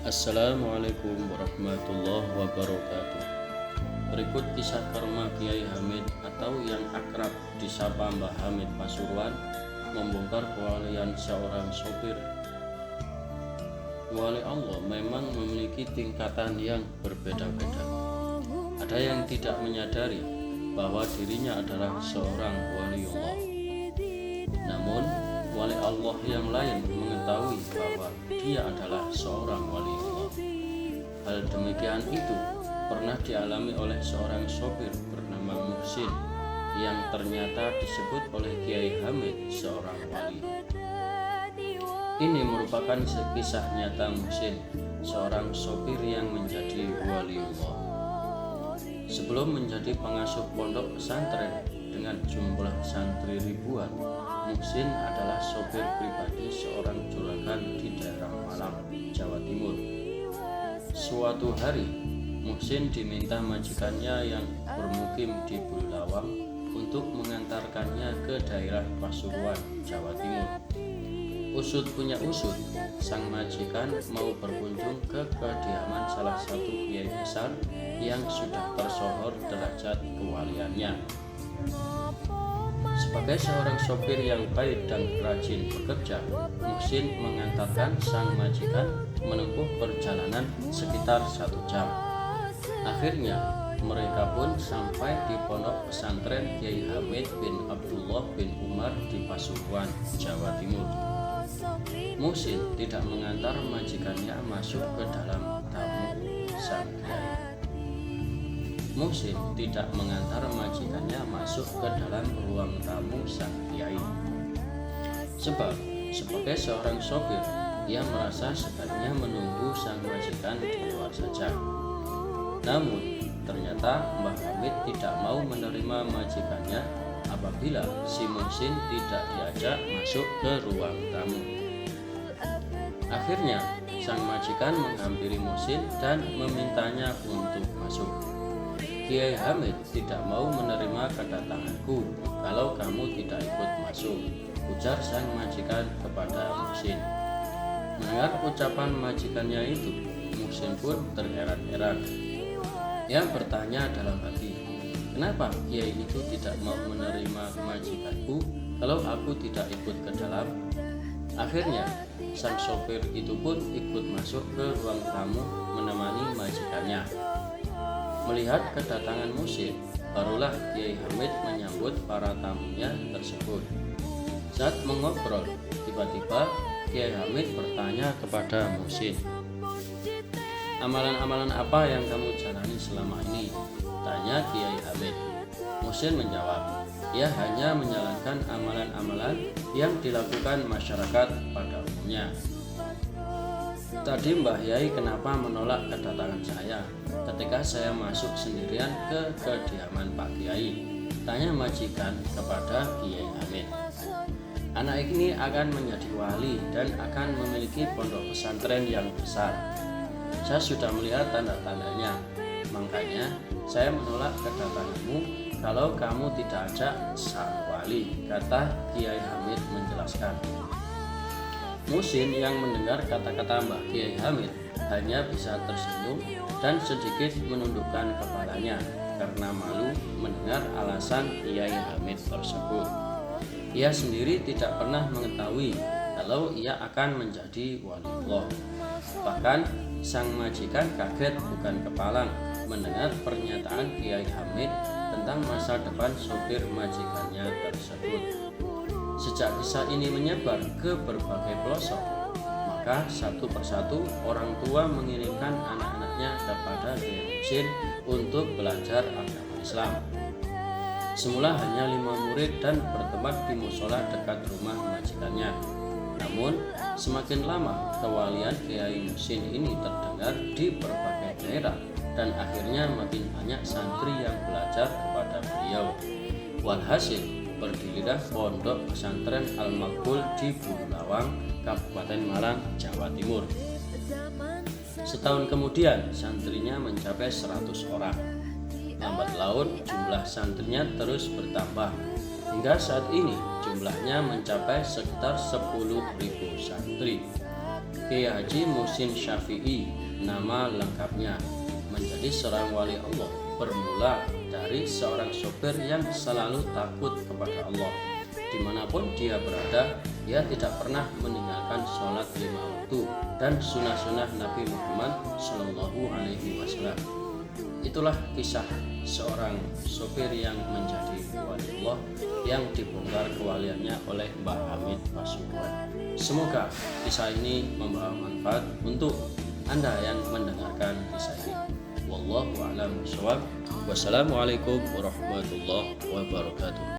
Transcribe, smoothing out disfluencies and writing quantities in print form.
Assalamualaikum warahmatullahi wabarakatuh. Berikut kisah karma Kiai Hamid atau yang akrab disapa Mbah Hamid Pasuruan membongkar kewalian seorang sopir. Wali Allah memang memiliki tingkatan yang berbeda-beda. Ada yang tidak menyadari bahwa dirinya adalah seorang wali Allah. Namun wali Allah yang lain mengetahui bahwa dia adalah seorang wali Allah. Hal demikian itu pernah dialami oleh seorang sopir bernama Muhsin yang ternyata disebut oleh Kiai Hamid seorang wali. Ini merupakan kisah nyata Muhsin, seorang sopir yang menjadi wali Allah. Sebelum menjadi pengasuh pondok pesantren dengan jumlah santri ribuan, Muhsin adalah sopir pribadi seorang juragan di daerah Malang, Jawa Timur. Suatu hari, Muhsin diminta majikannya yang bermukim di Bulawang untuk mengantarkannya ke daerah Pasuruan, Jawa Timur. Usut punya usut, sang majikan mau berkunjung ke kediaman salah satu kiai besar yang sudah tersohor derajat kewaliannya. Sebagai seorang sopir yang baik dan rajin bekerja, Muhsin mengantarkan sang majikan menempuh perjalanan sekitar 1 jam. Akhirnya, mereka pun sampai di pondok pesantren Kiai Hamid bin Abdullah bin Umar di Pasuruan, Jawa Timur. Muhsin tidak mengantar majikannya masuk ke dalam tamu sang kiai. Muhsin tidak mengantar majikannya masuk ke dalam ruang tamu sang kiai. Sebab sebagai seorang sopir, ia merasa sebaiknya menunggu sang majikan di luar saja. Namun ternyata Mbah Hamid tidak mau menerima majikannya apabila si Muhsin tidak diajak masuk ke ruang tamu. Akhirnya sang majikan menghampiri Muhsin dan memintanya untuk masuk. Kiai Hamid tidak mau menerima kedatanganku kalau kamu tidak ikut masuk, ujar sang majikan kepada Muhsin. Mendengar ucapan majikannya itu, Muhsin pun terheran-heran. Ia bertanya dalam hati, kenapa kiai itu tidak mau menerima majikanku kalau aku tidak ikut ke dalam? Akhirnya sang sopir itu pun ikut masuk ke ruang tamu menemani majikannya. Melihat kedatangan Muhsin, barulah Kiai Hamid menyambut para tamunya tersebut. Saat mengobrol, tiba-tiba Kiai Hamid bertanya kepada Muhsin, amalan-amalan apa yang kamu jalani selama ini? Tanya Kiai Hamid. Muhsin menjawab, ia hanya menjalankan amalan-amalan yang dilakukan masyarakat pada umumnya. Tadi Mbah Yai kenapa menolak kedatangan saya ketika saya masuk sendirian ke kediaman Pak Kiai? Tanya majikan kepada Kiai Hamid. Anak ini akan menjadi wali dan akan memiliki pondok pesantren yang besar. Saya sudah melihat tanda-tandanya, makanya saya menolak kedatanganmu kalau kamu tidak ajak sang wali, kata Kiai Hamid menjelaskan. Muhsin yang mendengar kata-kata Mbah Kiai Hamid hanya bisa tersenyum dan sedikit menundukkan kepalanya karena malu mendengar alasan Kiai Hamid tersebut. Ia sendiri tidak pernah mengetahui kalau ia akan menjadi wali Allah. Bahkan sang majikan kaget bukan kepalang mendengar pernyataan Kiai Hamid tentang masa depan sopir majikannya tersebut. Sejak kisah ini menyebar ke berbagai pelosok, maka satu persatu orang tua mengirimkan anak-anaknya kepada Kiai Muhsin untuk belajar agama Islam. Semula hanya 5 murid dan bertempat di musola dekat rumah majikannya. Namun semakin lama kewalian Kiai Muhsin ini terdengar di berbagai daerah dan akhirnya makin banyak santri yang belajar kepada beliau. Walhasil berdirilah pondok pesantren Al-Maqbul di Bulawang, Kabupaten Malang, Jawa Timur. Setahun kemudian santrinya mencapai 100 orang. Lambat laun jumlah santrinya terus bertambah. Hingga saat ini jumlahnya mencapai sekitar 10.000 santri. Kiai Haji Muhsin Syafi'i, nama lengkapnya, menjadi seorang wali Allah bermula dari seorang sopir yang selalu takut kepada Allah. Dimanapun dia berada, dia tidak pernah meninggalkan sholat 5 waktu dan sunnah-sunnah Nabi Muhammad SAW. Itulah kisah seorang sopir yang menjadi wali Allah yang dibongkar kewaliannya oleh Mbah Hamid Pasuruan. Semoga kisah ini membawa manfaat untuk Anda yang mendengarkan kisah ini. Wallahu a'lam bishawab. Wassalamualaikum warahmatullahi wabarakatuh.